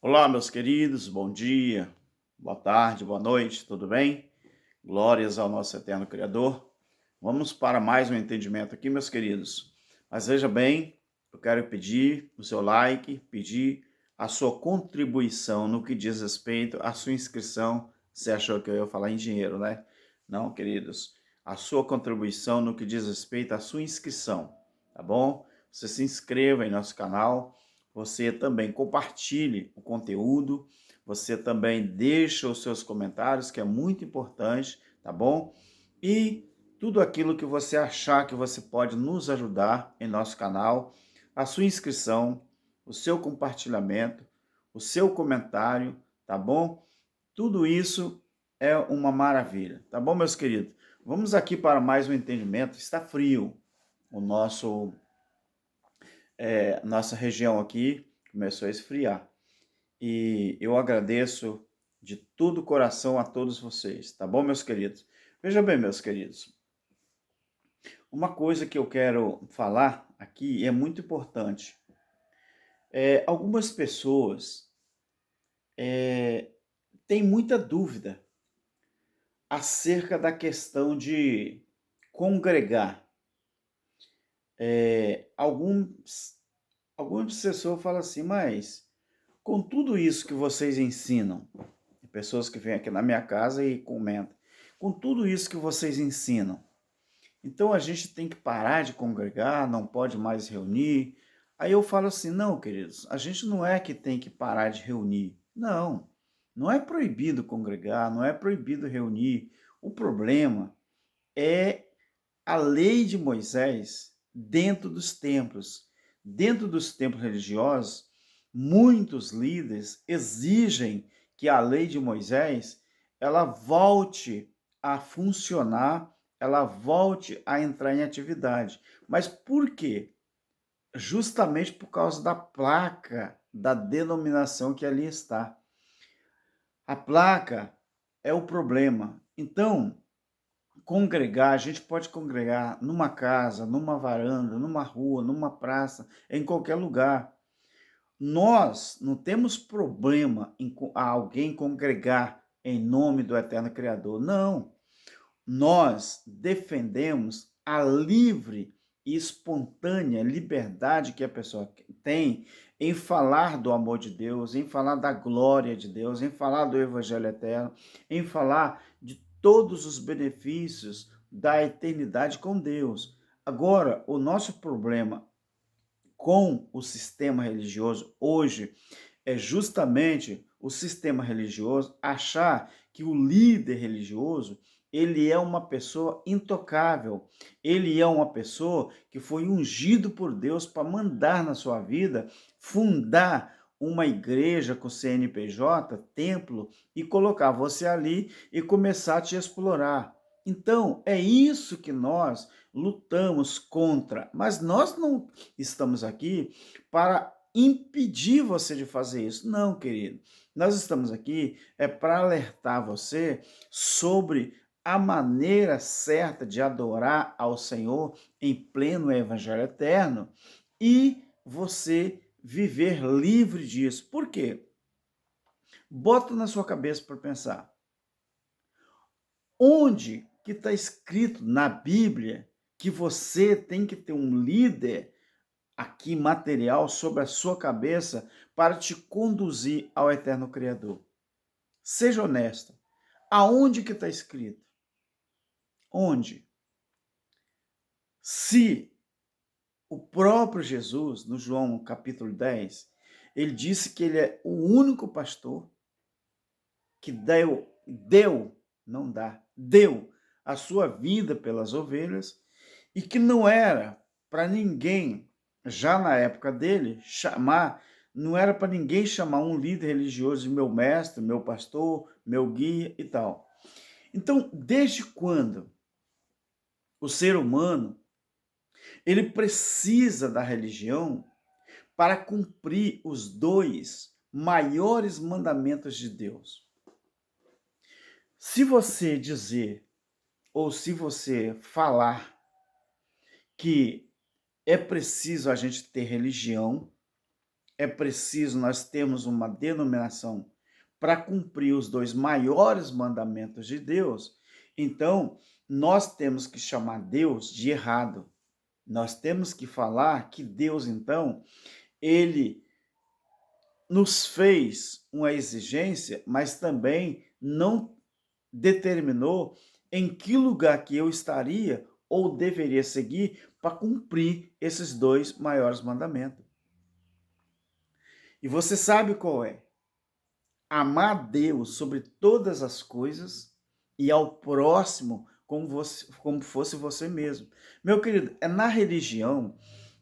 Olá, meus queridos, bom dia, boa tarde, boa noite, tudo bem? Glórias ao nosso eterno Criador. Vamos para mais um entendimento aqui, meus queridos. Mas veja bem, eu quero pedir o seu like, pedir a sua contribuição no que diz respeito à sua inscrição. Você achou que eu ia falar em dinheiro, né? Não, queridos. A sua contribuição no que diz respeito à sua inscrição, tá bom? Você se inscreva em nosso canal, você também compartilhe o conteúdo, você também deixa os seus comentários, que é muito importante, tá bom? E tudo aquilo que você achar que você pode nos ajudar em nosso canal, a sua inscrição, o seu compartilhamento, o seu comentário, tá bom? Tudo isso é uma maravilha, tá bom, meus queridos? Vamos aqui para mais um entendimento. Está frio o nossa região aqui começou a esfriar. E eu agradeço de todo o coração a todos vocês, tá bom, meus queridos? Veja bem, meus queridos, uma coisa que eu quero falar aqui é muito importante. Algumas pessoas têm muita dúvida acerca da questão de congregar. Algumas pessoas falam assim, mas com tudo isso que vocês ensinam, pessoas que vêm aqui na minha casa e comentam, com tudo isso que vocês ensinam, então a gente tem que parar de congregar, não pode mais reunir. Aí eu falo assim, não, queridos, a gente não é que tem que parar de reunir. Não, não é proibido congregar, não é proibido reunir. O problema é a lei de Moisés dentro dos templos. Dentro dos templos religiosos, muitos líderes exigem que a lei de Moisés ela volte a funcionar, ela volte a entrar em atividade. Mas por quê? Justamente por causa da placa da denominação que ali está. A placa é o problema. Então, congregar, a gente pode congregar numa casa, numa varanda, numa rua, numa praça, em qualquer lugar. Nós não temos problema em alguém congregar em nome do eterno Criador. Não. Nós defendemos a livre e espontânea liberdade que a pessoa tem em falar do amor de Deus, em falar da glória de Deus, em falar do evangelho eterno, em falar de todos os benefícios da eternidade com Deus. Agora, o nosso problema com o sistema religioso hoje é justamente o sistema religioso achar que o líder religioso ele é uma pessoa intocável, ele é uma pessoa que foi ungido por Deus para mandar na sua vida, fundar uma igreja com CNPJ, templo, e colocar você ali e começar a te explorar. Então, é isso que nós lutamos contra, mas nós não estamos aqui para impedir você de fazer isso. Não, querido. Nós estamos aqui para alertar você sobre a maneira certa de adorar ao Senhor em pleno evangelho eterno e você viver livre disso. Por quê? Bota na sua cabeça para pensar. Onde que está escrito na Bíblia que você tem que ter um líder aqui material sobre a sua cabeça para te conduzir ao eterno Criador? Seja honesta. Aonde que está escrito? Onde? Se o próprio Jesus, no João capítulo 10, ele disse que ele é o único pastor que não dá, deu a sua vida pelas ovelhas e que não era para ninguém, já na época dele, não era para ninguém chamar um líder religioso de meu mestre, meu pastor, meu guia e tal. Então, desde quando o ser humano ele precisa da religião para cumprir os dois maiores mandamentos de Deus? Se você dizer ou se você falar que é preciso a gente ter religião, é preciso nós termos uma denominação para cumprir os dois maiores mandamentos de Deus, então nós temos que chamar Deus de errado. Nós temos que falar que Deus, então, ele nos fez uma exigência, mas também não determinou em que lugar que eu estaria ou deveria seguir para cumprir esses dois maiores mandamentos. E você sabe qual é? Amar a Deus sobre todas as coisas e ao próximo como fosse você mesmo. Meu querido, é na religião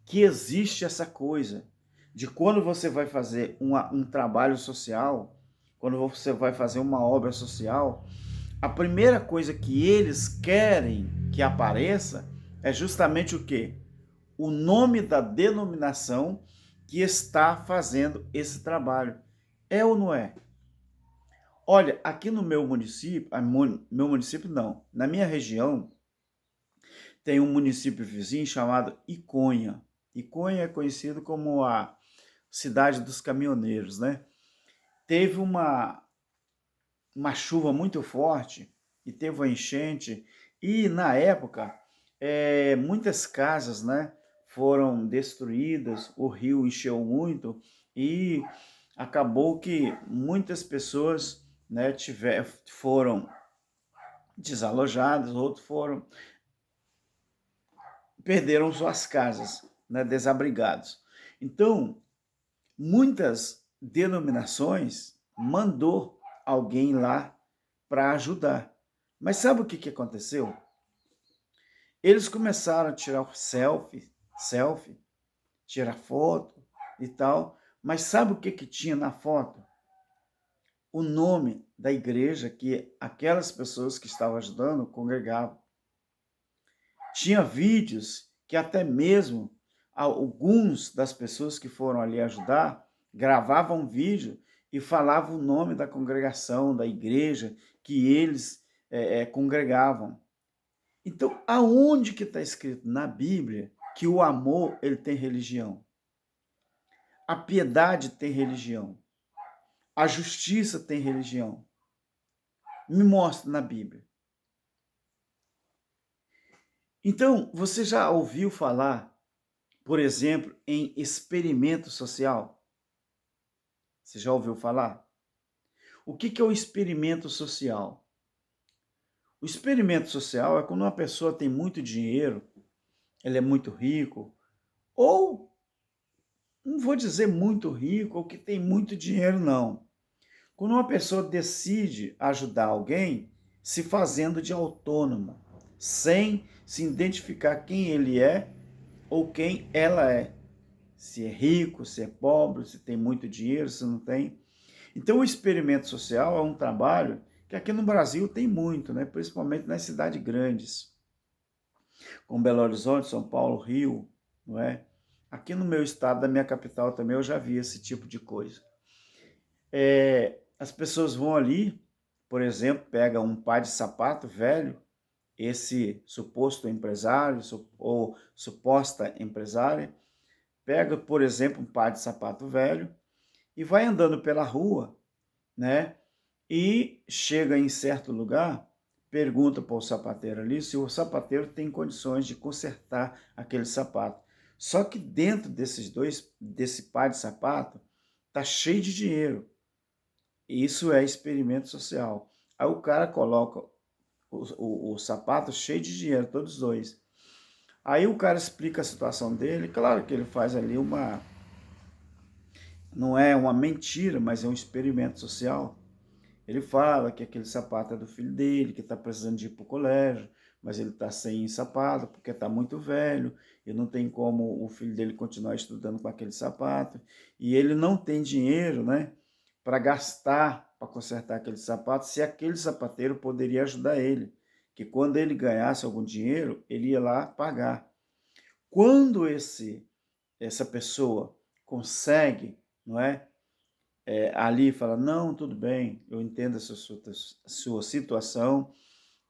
que existe essa coisa de quando você vai fazer um trabalho social, quando você vai fazer uma obra social, a primeira coisa que eles querem que apareça é justamente o quê? O nome da denominação que está fazendo esse trabalho. É ou não é? Olha, aqui no meu município, meu município não, na minha região, tem um município vizinho chamado Iconha. Iconha é conhecido como a cidade dos caminhoneiros, né? Teve uma chuva muito forte e teve uma enchente e na época muitas casas, né, foram destruídas, o rio encheu muito e acabou que muitas pessoas, né, foram desalojadas, outros perderam suas casas, né, desabrigados. Então, muitas denominações mandou alguém lá para ajudar. Mas sabe o que aconteceu? Eles começaram a tirar selfie, tirar foto e tal, mas sabe o que tinha na foto? O nome da igreja que aquelas pessoas que estavam ajudando congregavam. Tinha vídeos que até mesmo alguns das pessoas que foram ali ajudar gravavam um vídeo e falavam o nome da congregação, da igreja que eles congregavam. Então, aonde que está escrito na Bíblia que o amor ele tem religião? A piedade tem religião. A justiça tem religião. Me mostra na Bíblia. Então, você já ouviu falar, por exemplo, em experimento social? Você já ouviu falar? O que é o experimento social? O experimento social é quando uma pessoa tem muito dinheiro, ele é muito rico, ou não vou dizer muito rico ou que tem muito dinheiro, não. Quando uma pessoa decide ajudar alguém se fazendo de autônomo, sem se identificar quem ele é ou quem ela é. Se é rico, se é pobre, se tem muito dinheiro, se não tem. Então o experimento social é um trabalho que aqui no Brasil tem muito, né? Principalmente nas cidades grandes, como Belo Horizonte, São Paulo, Rio, não é? Aqui no meu estado, da minha capital também, eu já vi esse tipo de coisa. As pessoas vão ali, por exemplo, pega um par de sapato velho, esse suposto empresário ou suposta empresária, pega, por exemplo, um par de sapato velho e vai andando pela rua, né? E chega em certo lugar, pergunta para o sapateiro ali se o sapateiro tem condições de consertar aquele sapato. Só que dentro desse par de sapato, tá cheio de dinheiro. Isso é experimento social. Aí o cara coloca o sapato cheio de dinheiro, todos os dois. Aí o cara explica a situação dele, claro que ele faz ali não é uma mentira, mas é um experimento social. Ele fala que aquele sapato é do filho dele, que está precisando de ir para o colégio, mas ele está sem sapato porque está muito velho e não tem como o filho dele continuar estudando com aquele sapato. E ele não tem dinheiro, né, para gastar, para consertar aquele sapato, se aquele sapateiro poderia ajudar ele. Que quando ele ganhasse algum dinheiro, ele ia lá pagar. Quando essa pessoa consegue, não é, ali fala, não, tudo bem, eu entendo a sua situação,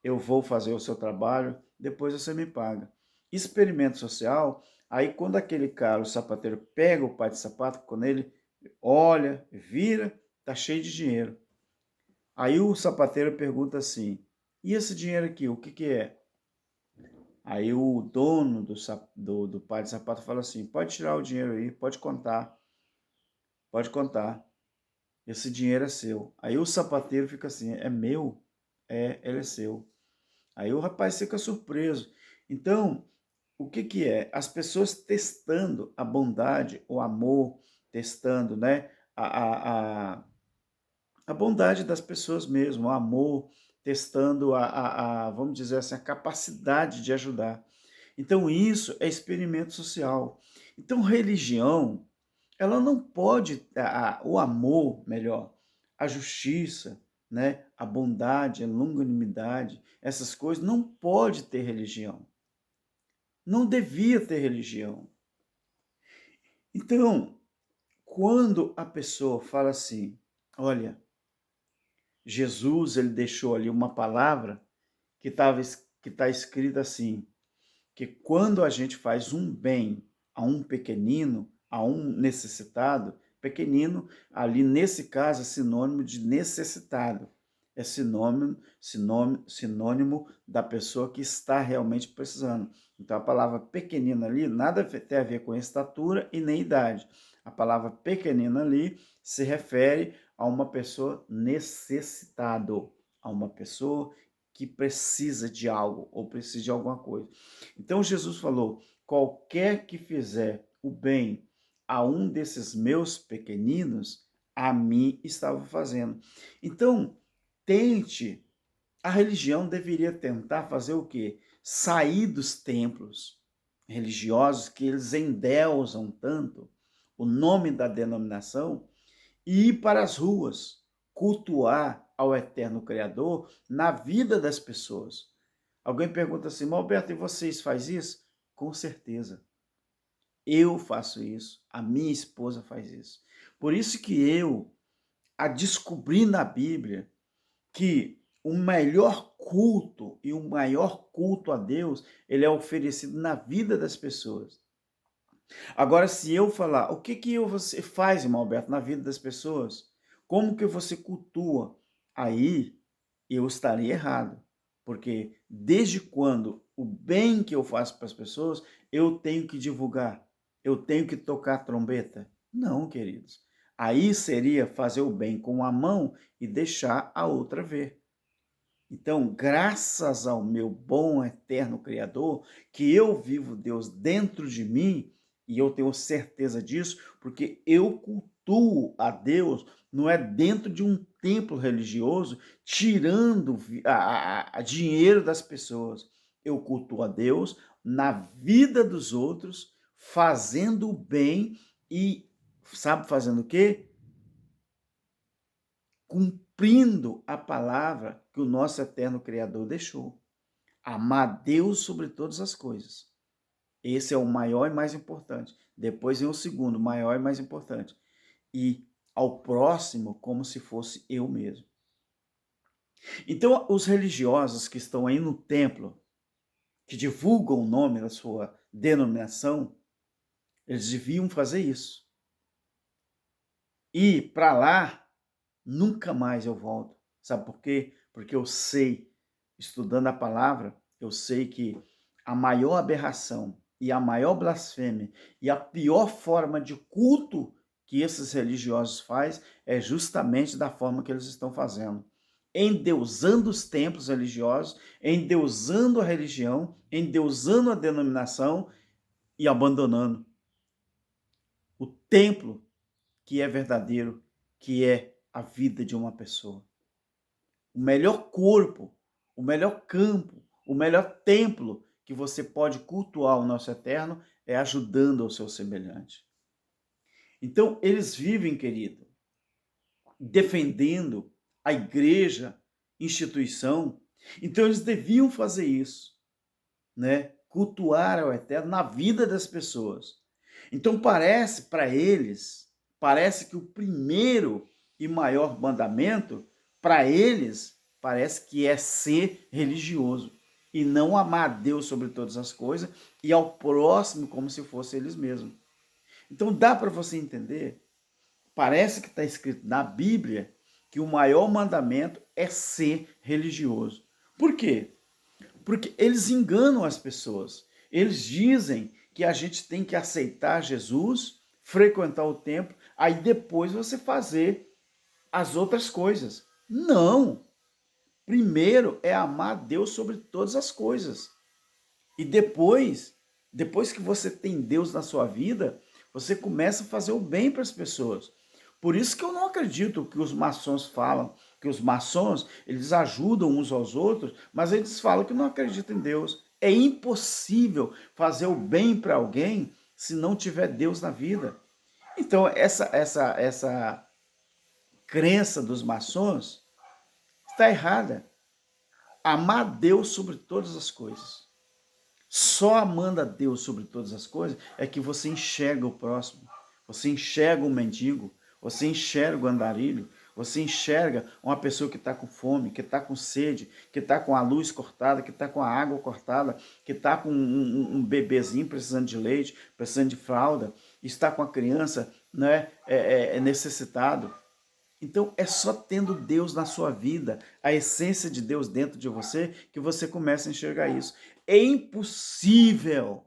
eu vou fazer o seu trabalho, depois você me paga. Experimento social, aí quando aquele cara, o sapateiro, pega o par de sapato, quando ele olha, vira, tá cheio de dinheiro. Aí o sapateiro pergunta assim, e esse dinheiro aqui, o que que é? Aí o dono do pai de sapato fala assim, pode tirar o dinheiro aí, pode contar, esse dinheiro é seu. Aí o sapateiro fica assim, é meu? É, ele é seu. Aí o rapaz fica surpreso. Então, o que que é? As pessoas testando a bondade, o amor, testando, né, a bondade das pessoas mesmo, o amor, testando vamos dizer assim, a capacidade de ajudar. Então, isso é experimento social. Então, religião, ela não pode, o amor, melhor, a justiça, né, a bondade, a longanimidade, essas coisas, não pode ter religião. Não devia ter religião. Então, quando a pessoa fala assim, olha, Jesus, ele deixou ali uma palavra que está escrita assim, que quando a gente faz um bem a um pequenino, a um necessitado, pequenino, ali nesse caso é sinônimo de necessitado, é sinônimo da pessoa que está realmente precisando. Então a palavra pequenino ali nada tem a ver com estatura e nem idade. A palavra pequenino ali se refere a uma pessoa necessitado, a uma pessoa que precisa de algo ou precisa de alguma coisa. Então Jesus falou: qualquer que fizer o bem a um desses meus pequeninos, a mim estava fazendo. Então, tente, a religião deveria tentar fazer o quê? Sair dos templos religiosos que eles endeusam tanto o nome da denominação e ir para as ruas, cultuar ao eterno Criador na vida das pessoas. Alguém pergunta assim, Alberto, e vocês fazem isso? Com certeza. Eu faço isso, a minha esposa faz isso. Por isso que eu a descobri na Bíblia que o melhor culto e o maior culto a Deus, ele é oferecido na vida das pessoas. Agora, se eu falar, o que que você faz, irmão Alberto, na vida das pessoas? Como que você cultua? Aí eu estaria errado. Porque desde quando o bem que eu faço para as pessoas, eu tenho que divulgar, eu tenho que tocar trombeta? Não, queridos. Aí seria fazer o bem com uma mão e deixar a outra ver. Então, graças ao meu bom eterno Criador, que eu vivo Deus dentro de mim, e eu tenho certeza disso, porque eu cultuo a Deus, não é dentro de um templo religioso, tirando a dinheiro das pessoas. Eu cultuo a Deus na vida dos outros, fazendo o bem e, sabe, fazendo o quê? Cumprindo a palavra que o nosso eterno Criador deixou. Amar Deus sobre todas as coisas. Esse é o maior e mais importante. Depois vem o segundo, maior e mais importante. E ao próximo como se fosse eu mesmo. Então, os religiosos que estão aí no templo, que divulgam o nome da sua denominação, eles deviam fazer isso. E para lá, nunca mais eu volto. Sabe por quê? Porque eu sei, estudando a palavra, eu sei que a maior aberração e a maior blasfêmia e a pior forma de culto que esses religiosos fazem é justamente da forma que eles estão fazendo. Endeusando os templos religiosos, endeusando a religião, endeusando a denominação e abandonando o templo que é verdadeiro, que é a vida de uma pessoa. O melhor corpo, o melhor campo, o melhor templo que você pode cultuar o nosso eterno é ajudando ao seu semelhante. Então, eles vivem, querido, defendendo a igreja, instituição. Então, eles deviam fazer isso, né? Cultuar ao eterno na vida das pessoas. Então, parece que o primeiro e maior mandamento, para eles, parece que é ser religioso e não amar a Deus sobre todas as coisas e ao próximo como se fosse eles mesmos. Então, dá para você entender parece que está escrito na Bíblia que o maior mandamento é ser religioso. Por quê? Porque eles enganam as pessoas. Eles dizem que a gente tem que aceitar Jesus, frequentar o templo, aí depois você fazer as outras coisas. Não! Primeiro é amar Deus sobre todas as coisas. E depois que você tem Deus na sua vida, você começa a fazer o bem para as pessoas. Por isso que eu não acredito que os maçons falam, que os maçons, eles ajudam uns aos outros, mas eles falam que não acreditam em Deus. É impossível fazer o bem para alguém se não tiver Deus na vida. Então, essa crença dos maçons está errada. Amar Deus sobre todas as coisas. Só amando a Deus sobre todas as coisas é que você enxerga o próximo, você enxerga o mendigo, você enxerga o andarilho, você enxerga uma pessoa que está com fome, que está com sede, que está com a luz cortada, que está com a água cortada, que está com um bebezinho precisando de leite, precisando de fralda, está com a criança, né, necessitado. Então é só tendo Deus na sua vida, a essência de Deus dentro de você, que você começa a enxergar isso. É impossível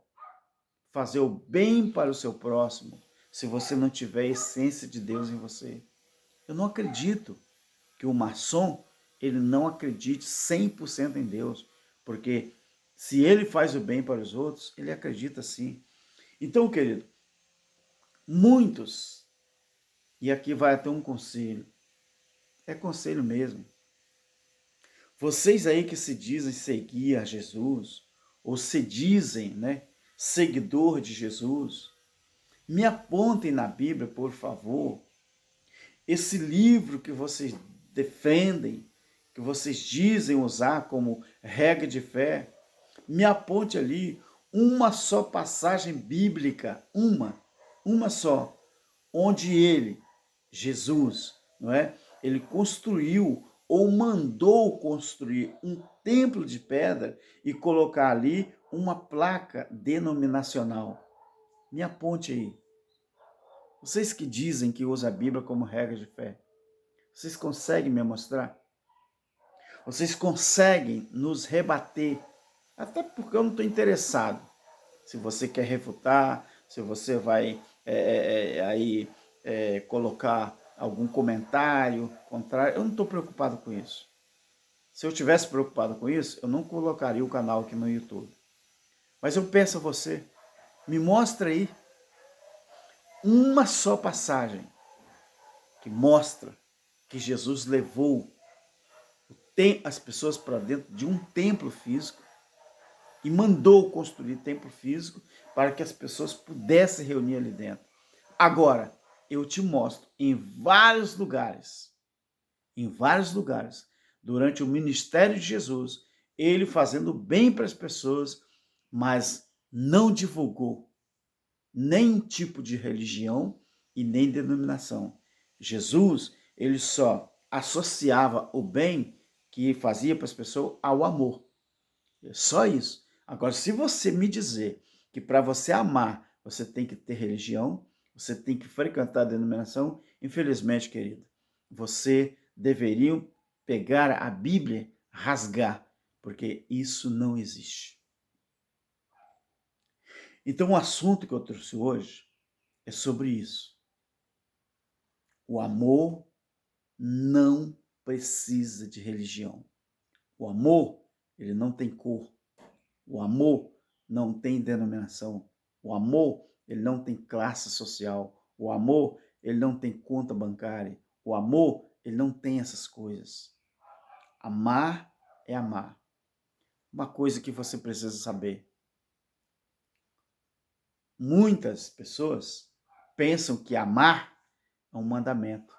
fazer o bem para o seu próximo se você não tiver a essência de Deus em você. Eu não acredito que o maçom ele não acredite 100% em Deus, porque se ele faz o bem para os outros, ele acredita sim. Então, querido, muitos, e aqui vai até um conselho, é conselho mesmo. Vocês aí que se dizem seguir a Jesus, ou se dizem, né, seguidor de Jesus, me apontem na Bíblia, por favor, esse livro que vocês defendem, que vocês dizem usar como regra de fé, me aponte ali uma só passagem bíblica, uma só, onde ele, Jesus, não é? Ele construiu ou mandou construir um templo de pedra e colocar ali uma placa denominacional. Me aponte aí. Vocês que dizem que usam a Bíblia como regra de fé, vocês conseguem me mostrar? Vocês conseguem nos rebater? Até porque eu não estou interessado. Se você quer refutar, se você vai aí colocar algum comentário contrário, eu não estou preocupado com isso. Se eu tivesse preocupado com isso, eu não colocaria o canal aqui no YouTube. Mas eu peço a você, me mostra aí uma só passagem que mostra que Jesus levou as pessoas para dentro de um templo físico e mandou construir templo físico para que as pessoas pudessem reunir ali dentro. Agora, eu te mostro em vários lugares, durante o ministério de Jesus, ele fazendo bem para as pessoas, mas não divulgou nem tipo de religião e nem denominação. Jesus, ele só associava o bem que fazia para as pessoas ao amor. É só isso. Agora, se você me dizer que para você amar, você tem que ter religião, você tem que frequentar a denominação, infelizmente, querido, você deveria pegar a Bíblia, rasgar, porque isso não existe. Então, o assunto que eu trouxe hoje é sobre isso. O amor não precisa de religião. O amor, ele não tem cor. O amor não tem denominação. O amor, ele não tem classe social. O amor, ele não tem conta bancária. O amor, ele não tem essas coisas. Amar é amar. Uma coisa que você precisa saber. Muitas pessoas pensam que amar é um mandamento.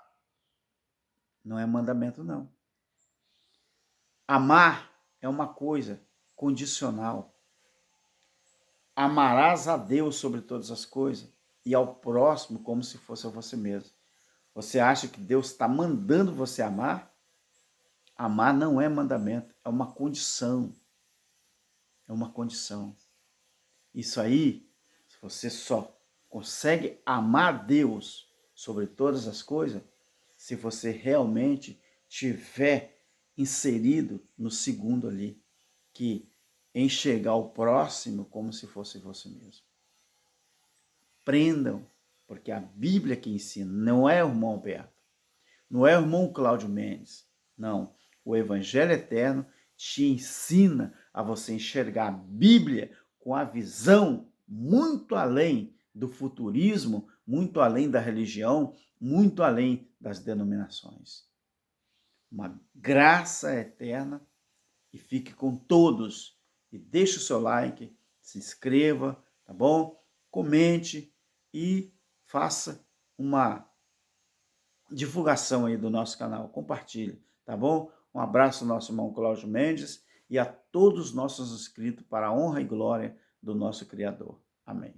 Não é mandamento, não. Amar é uma coisa condicional. Amarás a Deus sobre todas as coisas e ao próximo como se fosse a você mesmo. Você acha que Deus está mandando você amar? Amar não é mandamento, é uma condição. É uma condição. Isso aí, você só consegue amar Deus sobre todas as coisas se você realmente tiver inserido no segundo ali, que enxergar o próximo como se fosse você mesmo. Aprendam, porque a Bíblia que ensina, não é o irmão Alberto, não é o irmão Cláudio Mendes, não. O Evangelho Eterno te ensina a você enxergar a Bíblia com a visão muito além do futurismo, muito além da religião, muito além das denominações. Uma graça eterna e fique com todos. E deixe o seu like, se inscreva, tá bom? Comente e faça uma divulgação aí do nosso canal. Compartilhe, tá bom? Um abraço ao nosso irmão Cláudio Mendes e a todos os nossos inscritos para a honra e glória do nosso Criador. Amém.